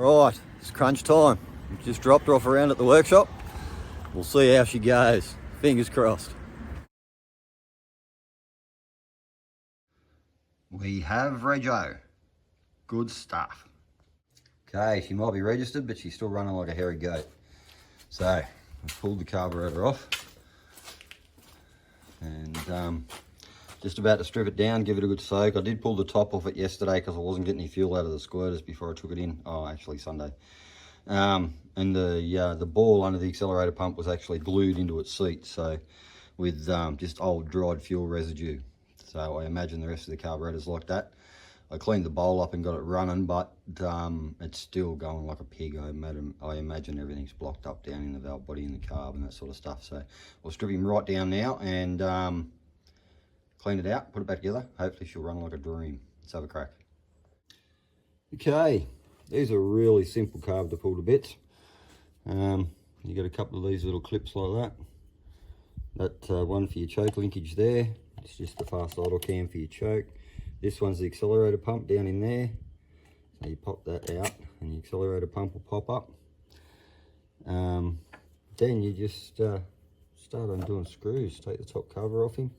Right, it's crunch time. Just dropped her off around at the workshop. We'll see how she goes. Fingers crossed. We have Rego. Good stuff. Okay, she might be registered, but she's still running like a hairy goat. So, I've pulled the carburetor off. And just about to strip it down, give it a good soak. I did pull the top off it yesterday because I wasn't getting any fuel out of the squirters before I took it in. Oh, actually Sunday. And the ball under the accelerator pump was actually glued into its seat, so with just old dried fuel residue. So I imagine the rest of the carburetor's like that. I cleaned the bowl up and got it running, but it's still going like a pig. I imagine everything's blocked up down in the valve body and the carb and that sort of stuff. So we'll strip him right down now and clean it out, put it back together. Hopefully she'll run like a dream. Let's have a crack. Okay, these are really simple carb to pull to bits. You got a couple of these little clips like that. That one for your choke linkage there. It's just the fast idle cam for your choke. This one's the accelerator pump down in there. So you pop that out and the accelerator pump will pop up. Then you just start undoing screws. Take the top cover off him.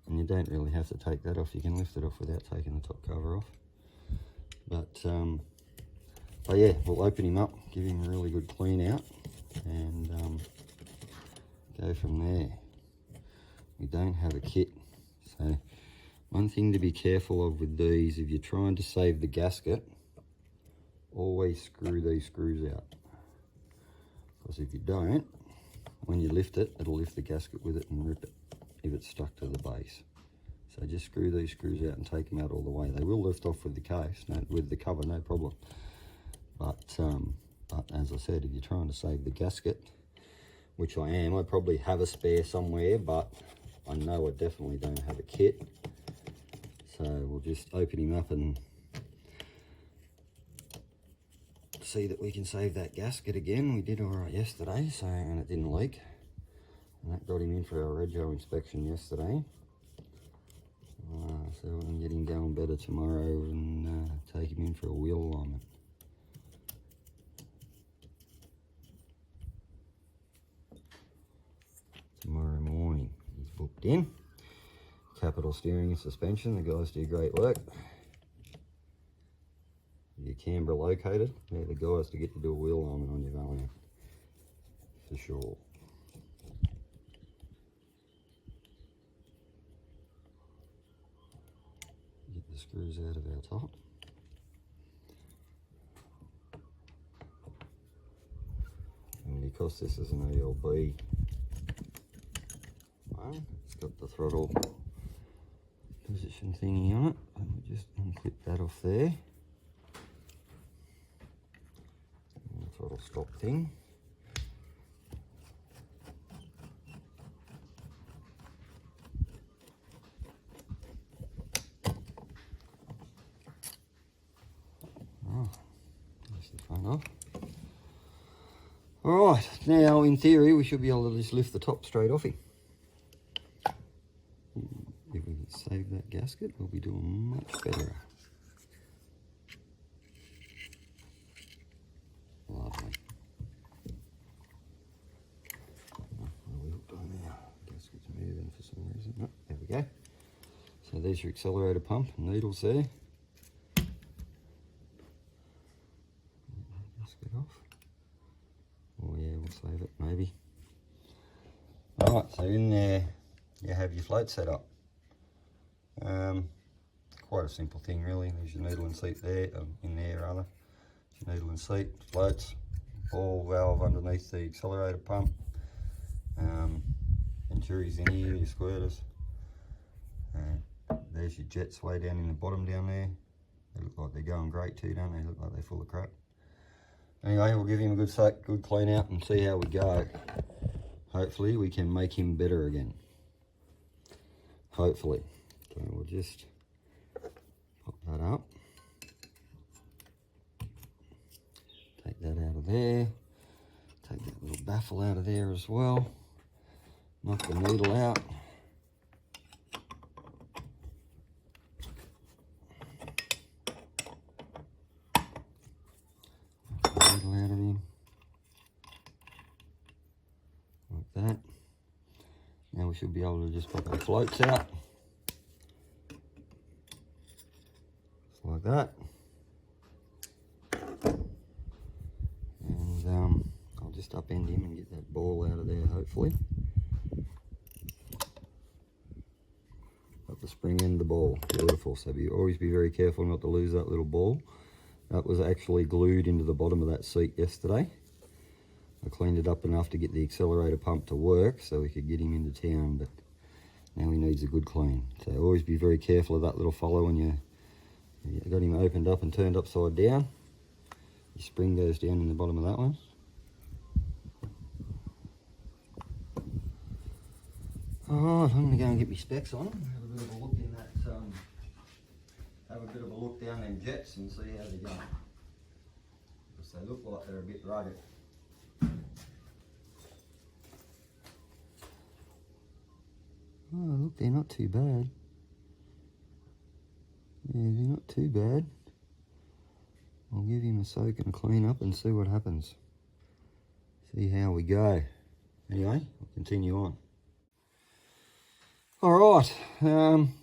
And you don't really have to take that off. You can lift it off without taking the top cover off. But yeah, we'll open him up, give him a really good clean out, and go from there. We don't have a kit, so one thing to be careful of with these, if you're trying to save the gasket, always screw these screws out, because if you don't, when you lift it, it'll lift the gasket with it and rip it if it's stuck to the base. So just screw these screws out and take them out all the way. They will lift off with the case, with the cover, no problem. But as I said, if you're trying to save the gasket, which I am, I probably have a spare somewhere, but I know I definitely don't have a kit. So we'll just open him up and see that we can save that gasket again. We did all right yesterday, so, and it didn't leak. And that got him in for our rego inspection yesterday. So we can get him going better tomorrow and take him in for a wheel alignment. Tomorrow morning he's booked in. Capital steering and suspension, the guys do great work. Your camber located, they're the guys to get to do a wheel alignment on your Valiant, for sure. Get the screws out of our top. And because this is an ALB, it's got the throttle position thingy on it, and we just unclip that off there. And the throttle stop thing. Oh, that's the front off. Alright, now in theory we should be able to just lift the top straight off him. If we can save that gasket, we'll be doing much better. Lovely. Gasket's moving for some reason. Oh, there we go. So there's your accelerator pump, needles there. Gasket off. Oh yeah, we'll save it maybe. Alright, so in there you have your float set up. Quite a simple thing really. There's your needle and seat there, in there rather. Your needle and seat, floats, ball valve underneath the accelerator pump. Venturi's in here, your squirters. There's your jets way down in the bottom down there. They look like they're going great too, don't they? Look like they're full of crap. Anyway, we'll give him a good soak, good clean out and see how we go. Hopefully we can make him better again. Hopefully. Okay, we'll just pop that up. Take that out of there. Take that little baffle out of there as well. Knock the needle out. should be able to just pop our floats out. Just like that. And I'll just upend him and get that ball out of there, hopefully. Got the spring and the ball, beautiful. So always be very careful not to lose that little ball. That was actually glued into the bottom of that seat yesterday. I cleaned it up enough to get the accelerator pump to work so we could get him into town, but now he needs a good clean. So always be very careful of that little follow when you got him opened up and turned upside down. Your spring goes down in the bottom of that one. Alright, I'm going to go and get my specs on, have a bit of a look in that, have a bit of a look down them jets and see how they're going. Because they look like they're a bit rugged. Oh, look, they're not too bad. Yeah, they're not too bad. I'll give him a soak and a clean up and see what happens. See how we go. Anyway, we'll continue on. Alright,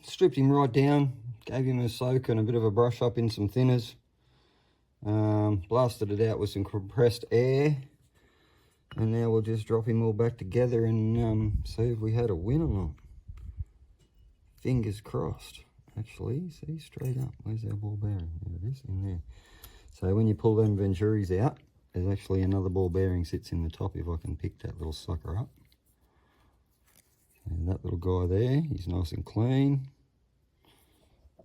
stripped him right down, gave him a soak and a bit of a brush up in some thinners. Blasted it out with some compressed air. And now we'll just drop him all back together and see if we had a win or not. Fingers crossed. Actually, see, straight up. Where's our ball bearing? There it is, in there. So when you pull them Venturis out, there's actually another ball bearing sits in the top if I can pick that little sucker up. And that little guy there, he's nice and clean.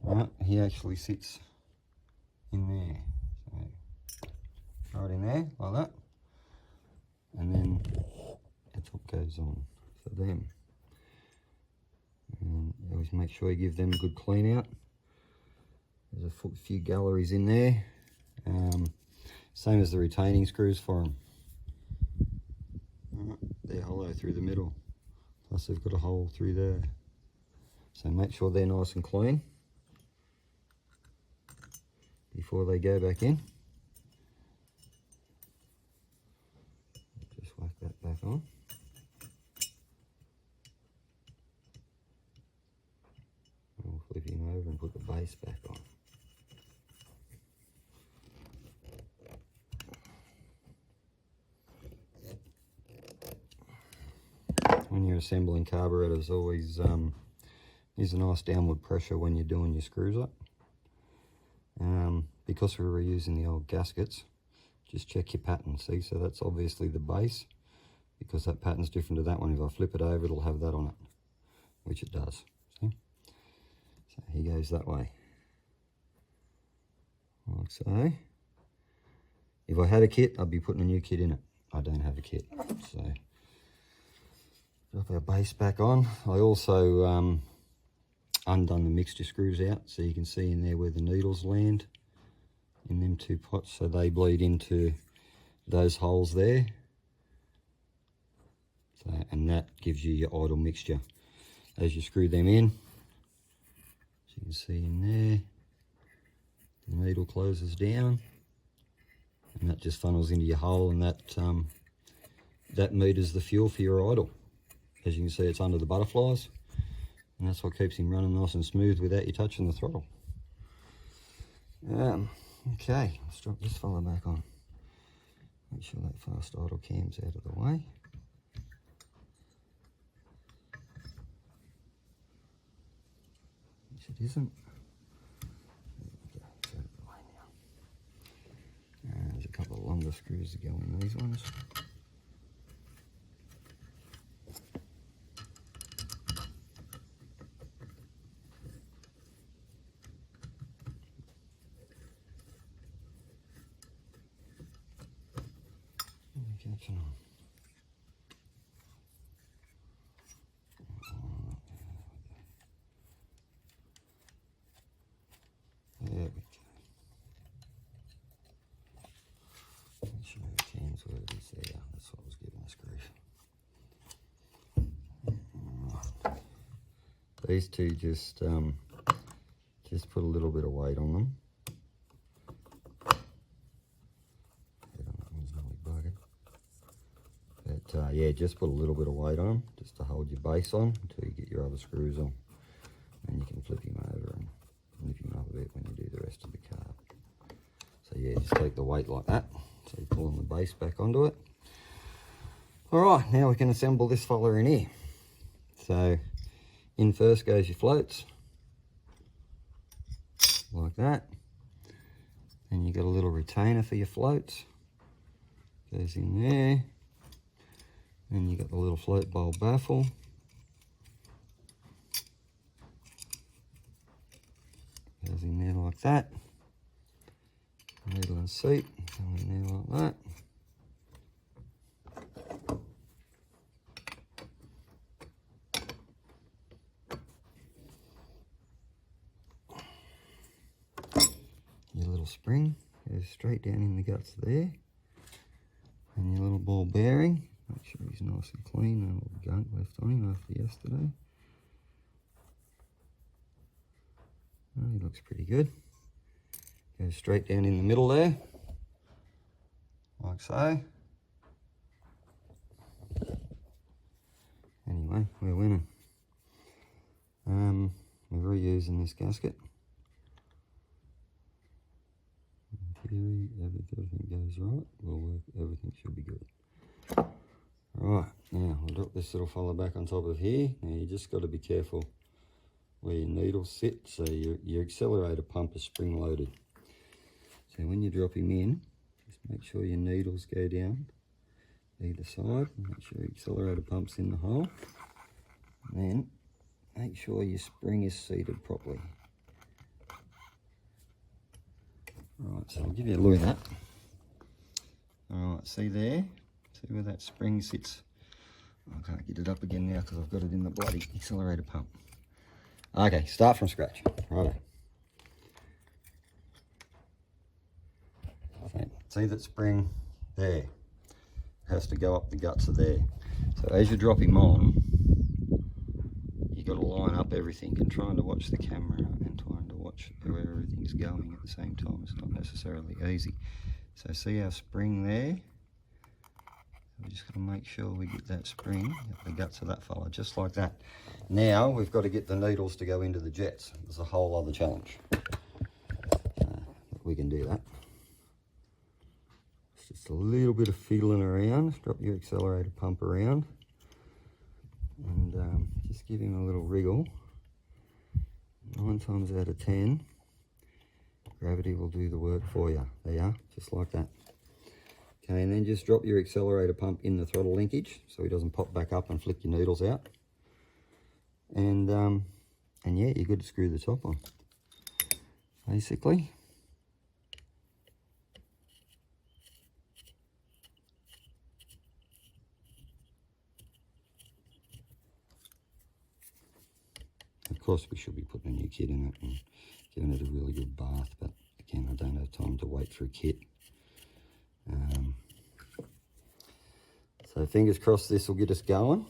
Right, he actually sits in there. So, right in there, like that. And then the top goes on for them. And always make sure you give them a good clean out. There's a few galleries in there. Same as the retaining screws for them. Right, they're hollow through the middle. Plus they've got a hole through there. So make sure they're nice and clean before they go back in. Just whack that back on. We'll flip him over and put the base back on. When you're assembling carburetors, always use a nice downward pressure when you're doing your screws up. Because we were using the old gaskets, just check your pattern, see? So that's obviously the base, because that pattern's different to that one. If I flip it over, it'll have that on it, which it does, see? So he goes that way, like so. If I had a kit, I'd be putting a new kit in it. I don't have a kit, so drop our base back on. I also undone the mixture screws out, so you can see in there where the needles land in them two pots, so they bleed into those holes there. So, and that gives you your idle mixture. As you screw them in, as you can see in there, the needle closes down, and that just funnels into your hole, and that meters the fuel for your idle. As you can see, it's under the butterflies, and that's what keeps him running nice and smooth without you touching the throttle. Okay, let's drop this fella back on. Make sure that fast idle cam's out of the way. Which it isn't. There we go, it's out of the way now. There's a couple of longer screws to go in these ones. Catching on. There we go. Make sure the cam's where it is there. That's what I was giving us grief. These two just put a little bit of weight on them. yeah, just put a little bit of weight on just to hold your base on until you get your other screws on. And you can flip him over and nip him up a bit when you do the rest of the carb. So yeah, just take the weight like that. So you're pulling the base back onto it. All right, now we can assemble this fella in here. So in first goes your floats, like that. Then you got a little retainer for your floats. Goes in there. Then you got the little float bowl baffle. Goes in there like that. Needle and seat, go in there like that. Your little spring goes straight down in the guts there. And your little ball bearing, make sure he's nice and clean, no little gunk left on him after yesterday. Oh, he looks pretty good. Goes straight down in the middle there, like so. Anyway, we're winning. We're reusing this gasket. In theory, if everything goes right, will work, everything should be good. Right, now we'll drop this little fella back on top of here. Now you just got to be careful where your needles sit, so your accelerator pump is spring loaded. So when you drop him in, just make sure your needles go down either side. Make sure your accelerator pump's in the hole. And then make sure your spring is seated properly. Right, so I'll give you a look at that. Alright, see there? See where that spring sits? I can't get it up again now because I've got it in the bloody accelerator pump. Okay, start from scratch. Righto. See that spring there? It has to go up the guts of there. So as you drop him on, you've got to line up everything and trying to watch the camera and trying to watch where everything's going at the same time. It's not necessarily easy. So see our spring there? We just got to make sure we get that spring at the guts of that fella, just like that. Now we've got to get the needles to go into the jets. There's a whole other challenge. We can do that. It's just a little bit of fiddling around. Drop your accelerator pump around and just give him a little wriggle. 9 times out of 10, gravity will do the work for you. There you are, just like that. Okay, and then just drop your accelerator pump in the throttle linkage so he doesn't pop back up and flick your needles out. And yeah, you're good to screw the top on, basically. Of course, we should be putting a new kit in it and giving it a really good bath, but again, I don't have time to wait for a kit. So fingers crossed this will get us going,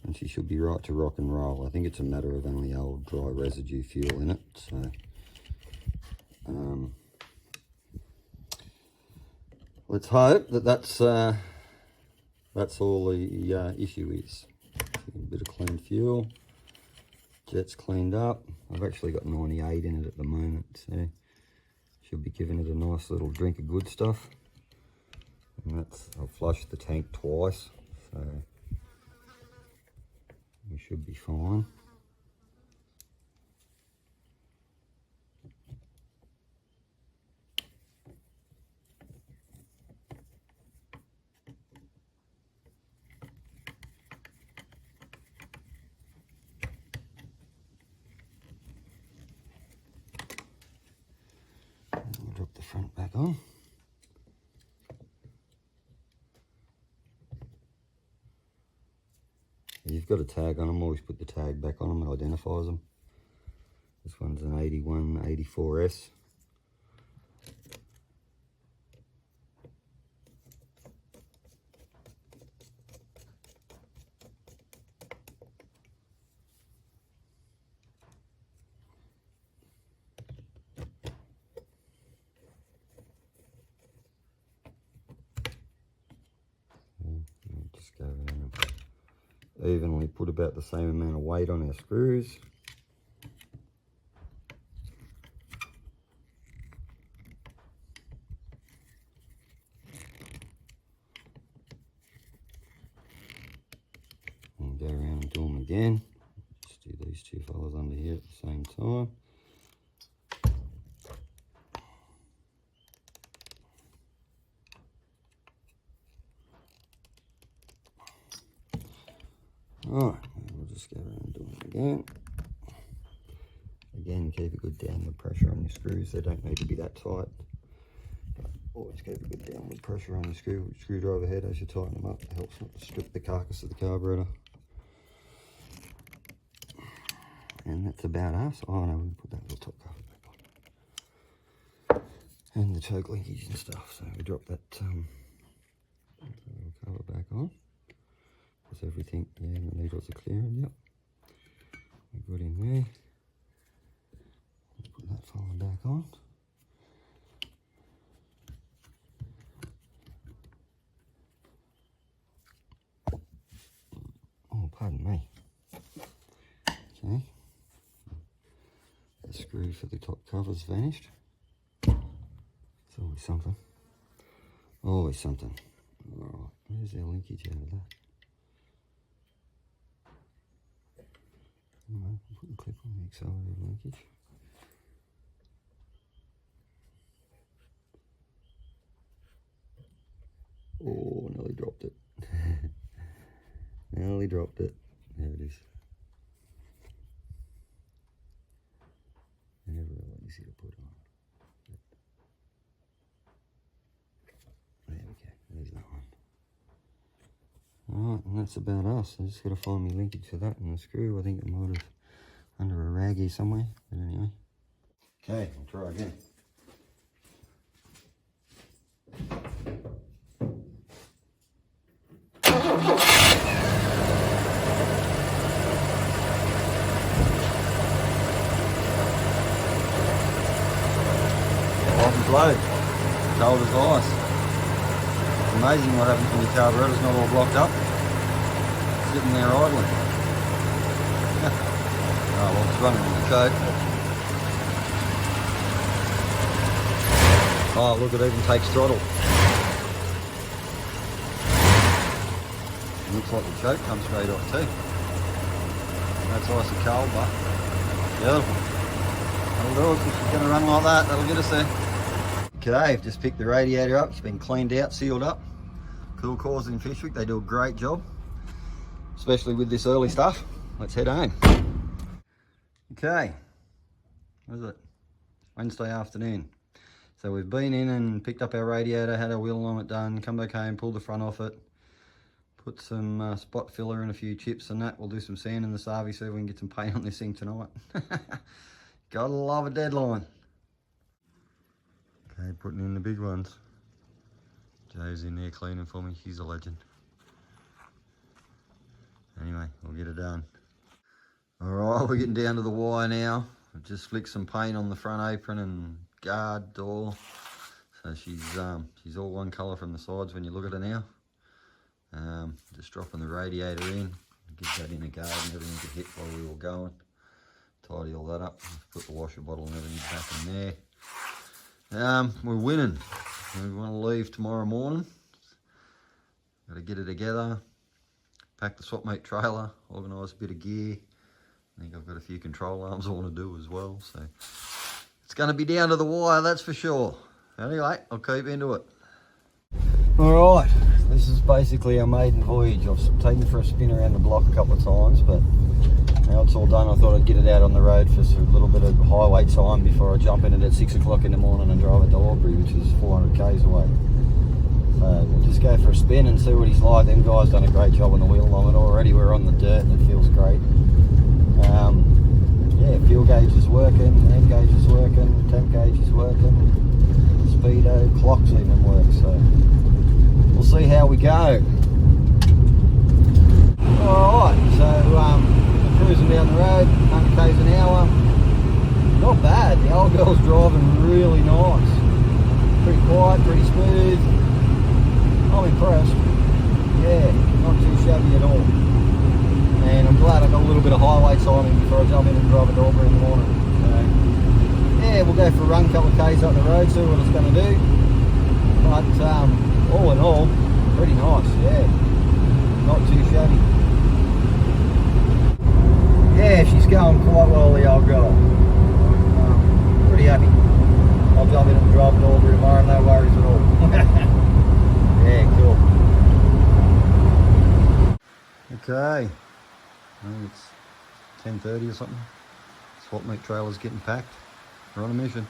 and she should be right to rock and roll. I think it's a matter of only old dry residue fuel in it, so let's hope that that's all the issue is. A bit of clean fuel, jet's cleaned up. I've actually got 98 in it at the moment, so should be giving it a nice little drink of good stuff. And that's, I've flushed the tank twice, so we should be fine. We'll drop the front back on. You've got a tag on them, always put the tag back on them, it identifies them. This one's an 8184S. evenly put about the same amount of weight on our screws. And go around and do them again. Just do these two fellas under here at the same time. Alright, we'll just go around and do it again. Again, keep a good downward pressure on your screws. They don't need to be that tight. But always keep a good downward pressure on your screwdriver head as you tighten them up. It helps not to strip the carcass of the carburetor. And that's about us. Oh no, we put that little top cover back on. And the choke linkage and stuff. So we drop that little cover back on. That's everything, yeah, and the needles are clearing, yep. We're good in there. Let's put that fella back on. Oh, pardon me. Okay. The screw for the top cover's vanished. It's always something. Always something. Alright, where's our linkage out of that? Alright, put the clip on the accelerated linkage. Oh, nearly dropped it. Nearly dropped it. There it is. Never really easy to put on. There we go. There's that one. Alright, and that's about us. I just got to find my linkage for that and the screw. I think it might have under a rag here somewhere. But anyway. Okay, I'll try again. Off and load. Cold as ice. Amazing what happens when your carburetor's not all blocked up. Sitting there idling. Oh well, it's running on the code. Oh look, it even takes throttle. Looks like the choke comes straight off too. That's ice and cold, but beautiful. That'll do it. If it's going to run like that, that'll get us there. Okay, I've just picked the radiator up. It's been cleaned out, sealed up. Cool Cause in Fishwick, they do a great job, especially with this early stuff. Let's head home. Okay, what is it? Wednesday afternoon. So we've been in and picked up our radiator, had our wheel alignment done, come back home, pulled the front off it, put some spot filler and a few chips and that. We'll do some sand in the Sarvi, see if we can get some paint on this thing tonight. Gotta love a deadline. Okay, putting in the big ones. Joe's in there cleaning for me, she's a legend. Anyway, we'll get it done. Alright, we're getting down to the wire now. I've just flicked some paint on the front apron and guard door. So she's all one colour from the sides when you look at her now. Just dropping the radiator in, get that in a guard and everything to hit while we were going. Tidy all that up, put the washer bottle and everything back in there. We're winning. We want to leave tomorrow morning. Got to get it together, pack the swap meet trailer, organise a bit of gear. I think I've got a few control arms I want to do as well. So it's going to be down to the wire, that's for sure. Anyway, I'll keep into it. All right, this is basically our maiden voyage. I've taken it for a spin around the block a couple of times, but now it's all done. I thought I'd get it out on the road for a little bit of highway time before I jump in it at 6 o'clock in the morning and drive it to Albury, which is 400 k's away. So we'll just go for a spin and see what he's like. Them guys done a great job on the wheel alignment already. We're on the dirt and it feels great. Yeah, fuel gauge is working, head gauge is working, temp gauge is working, speedo, clocks even work. So we'll see how we go. Alright, so cruising down the road, 100 k's an hour. Not bad, the old girl's driving really nice. Pretty quiet, pretty smooth. I'm impressed. Yeah, not too shabby at all. And I'm glad I got a little bit of highway timing before I jump in and drive a Dauber in the morning. So, yeah, we'll go for a run, a couple of Ks up the road, see what it's going to do. But all in all, pretty nice, yeah. Not too shabby. Yeah, she's going quite well, the old girl. Pretty happy. I'll jump in and drive an Dauber tomorrow, no worries at all. Yeah, cool. Okay, I think it's 10:30 or something. Swap meet trailer's getting packed. We're on a mission.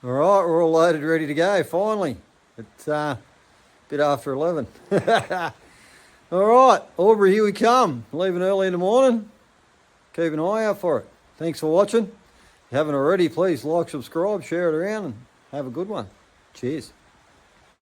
All right, we're all loaded, ready to go, finally. It's a bit after 11. All right, Aubrey, here we come. Leaving early in the morning. Keep an eye out for it. Thanks for watching. If you haven't already, please like, subscribe, share it around, and have a good one. Cheers.